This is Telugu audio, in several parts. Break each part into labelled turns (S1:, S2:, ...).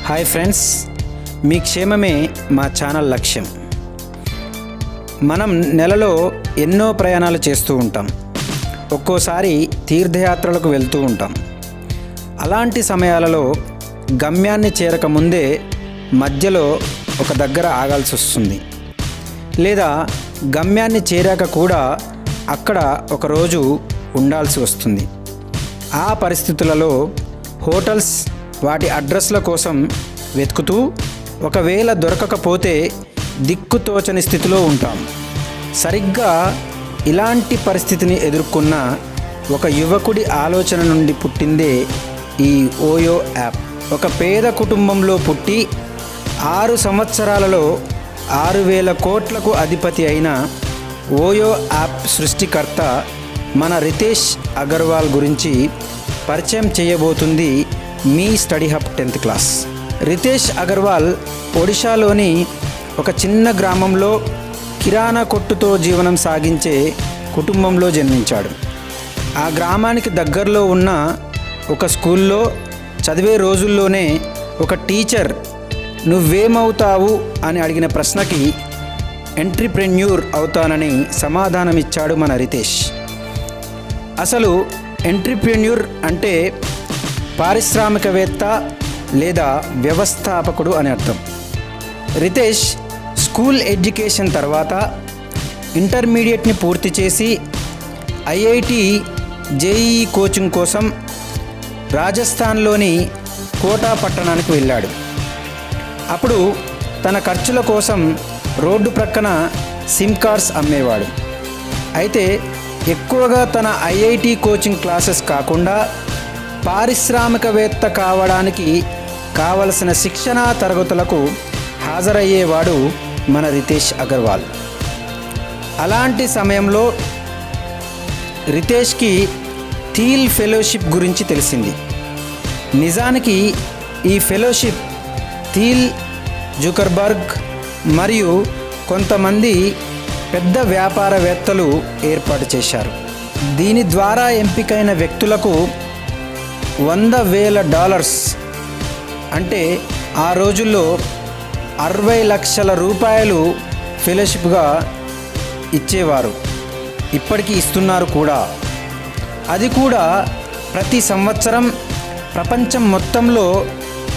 S1: హాయ్ ఫ్రెండ్స్, మీ క్షేమమే మా ఛానల్ లక్ష్యం. మనం నెలలో ఎన్నో ప్రయాణాలు చేస్తూ ఉంటాం. ఒక్కోసారి తీర్థయాత్రలకు వెళ్తూ ఉంటాం. అలాంటి సమయాలలో గమ్యాన్ని చేరకముందే మధ్యలో ఒక దగ్గర ఆగాల్సి వస్తుంది, లేదా గమ్యాన్ని చేరాక కూడా అక్కడ ఒకరోజు ఉండాల్సి వస్తుంది. ఆ పరిస్థితులలో హోటల్స్ వాటి అడ్రస్ల కోసం వెతుకుతూ ఒకవేళ దొరకకపోతే దిక్కుతోచని స్థితిలో ఉంటాం. సరిగ్గా ఇలాంటి పరిస్థితిని ఎదుర్కొన్న ఒక యువకుడి ఆలోచన నుండి పుట్టిందే ఈ ఓయో యాప్. ఒక పేద కుటుంబంలో పుట్టి 6 సంవత్సరాలలో 6,000 కోట్లకు అధిపతి అయిన ఓయో యాప్ సృష్టికర్త మన రితేష్ అగర్వాల్ గురించి పరిచయం చేయబోతుంది మీ study hub 10th class. Ritesh Agarwal ఒడిశాలోని ఒక చిన్న గ్రామంలో కిరాణా కొట్టుతో జీవనం సాగించే కుటుంబంలో జన్మించాడు. ఆ గ్రామానికి దగ్గరలో ఉన్న ఒక స్కూల్లో చదివే రోజుల్లోనే ఒక టీచర్ నువ్వేమవుతావు అని అడిగిన ప్రశ్నకి ఎంట్రప్రెన్యూర్ అవుతానని సమాధానమిచ్చాడు మన రితేష్. అసలు ఎంట్రప్రెన్యూర్ అంటే పారిశ్రామికవేత్త లేదా వ్యవస్థాపకుడు అని అర్థం. రితేష్ స్కూల్ ఎడ్యుకేషన్ తర్వాత ఇంటర్మీడియట్ని పూర్తి చేసి ఐఐటి జేఈఈ కోచింగ్ కోసం రాజస్థాన్లోని కోటా పట్టణానికి వెళ్ళాడు. అప్పుడు తన ఖర్చుల కోసం రోడ్డు ప్రక్కన సిమ్ కార్డ్స్ అమ్మేవాడు. అయితే ఎక్కువగా తన ఐఐటి కోచింగ్ క్లాసెస్ కాకుండా పారిశ్రామికవేత్త కావడానికి కావలసిన శిక్షణా తరగతులకు హాజరయ్యేవాడు మన రితేష్ అగర్వాల్. అలాంటి సమయంలో రితేష్కి థీల్ ఫెలోషిప్ గురించి తెలిసింది. నిజానికి ఈ ఫెలోషిప్ థీల్, జుకర్బర్గ్ మరియు కొంతమంది పెద్ద వ్యాపారవేత్తలు ఏర్పాటు చేశారు. దీని ద్వారా ఎంపికైన వ్యక్తులకు $100,000 అంటే ఆ రోజుల్లో 60 లక్షల రూపాయలు ఫెలోషిప్గా ఇచ్చేవారు. ఇప్పటికీ ఇస్తున్నారు కూడా. అది కూడా ప్రతి సంవత్సరం ప్రపంచం మొత్తంలో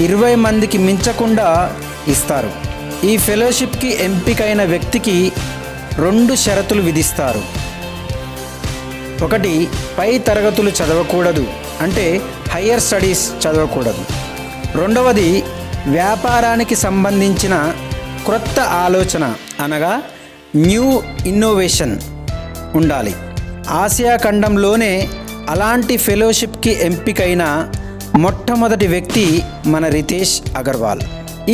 S1: 20 మందికి మించకుండా ఇస్తారు. ఈ ఫెలోషిప్కి ఎంపికైన వ్యక్తికి 2 షరతులు విధిస్తారు. ఒకటి, పై తరగతులు చదవకూడదు, అంటే హయ్యర్ స్టడీస్ చదవకూడదు. రెండవది, వ్యాపారానికి సంబంధించిన క్రొత్త ఆలోచన అనగా న్యూ ఇన్నోవేషన్ ఉండాలి. ఆసియా ఖండంలోనే అలాంటి ఫెలోషిప్కి ఎంపికైన మొట్టమొదటి వ్యక్తి మన రితేష్ అగర్వాల్.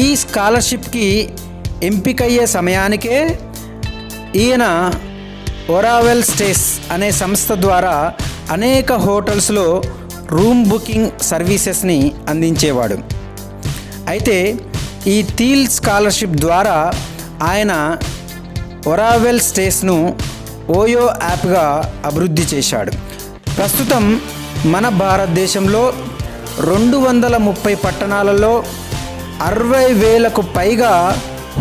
S1: ఈ స్కాలర్షిప్కి ఎంపికయ్యే సమయానికే ఈయన ఒరావెల్ స్టేస్ అనే సంస్థ ద్వారా అనేక హోటల్స్లో రూమ్ బుకింగ్ సర్వీసెస్ని అందించేవాడు. అయితే ఈ థీల్ స్కాలర్షిప్ ద్వారా ఆయన ఒరావెల్ స్టేస్ను ఓయో యాప్గా అభివృద్ధి చేశాడు. ప్రస్తుతం మన భారతదేశంలో 230 పట్టణాలలో 60,000కు పైగా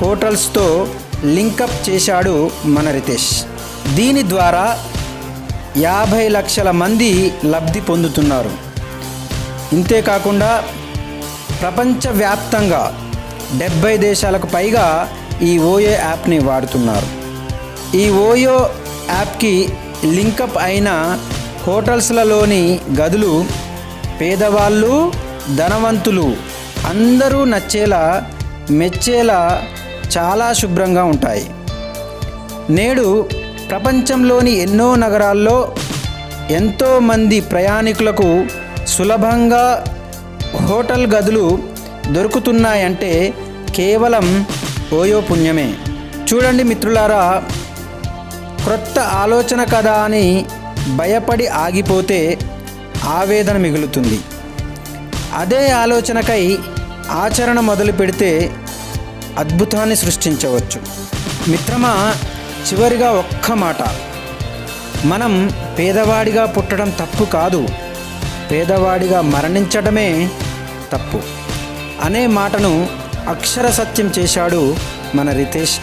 S1: హోటల్స్తో లింకప్ చేశాడు మన రితేష్. దీని ద్వారా 50 లక్షల మంది లబ్ధి పొందుతున్నారు. ఇంతేకాకుండా ప్రపంచవ్యాప్తంగా 70 దేశాలకు పైగా ఈ ఓయో యాప్ని వాడుతున్నారు. ఈ ఓయో యాప్కి లింకప్ అయిన హోటల్స్లలోని గదులు పేదవాళ్ళు, ధనవంతులు అందరూ నచ్చేలా, మెచ్చేలా చాలా శుభ్రంగా ఉంటాయి. నేడు ప్రపంచంలోని ఎన్నో నగరాల్లో ఎంతోమంది ప్రయాణికులకు సులభంగా హోటల్ గదులు దొరుకుతున్నాయంటే కేవలం ఓయో పుణ్యమే. చూడండి మిత్రులారా, క్రొత్త ఆలోచన కదా అని భయపడి ఆగిపోతే ఆవేదన మిగులుతుంది. అదే ఆలోచనకై ఆచరణ మొదలు పెడితే అద్భుతాన్ని సృష్టించవచ్చు. మిత్రమా, చివరిగా ఒక్క మాట, మనం పేదవాడిగా పుట్టడం తప్పు కాదు, పేదవాడిగా మరణించడమే తప్పు. అనే మాటను అక్షర సత్యం చేశాడు మన రితేష్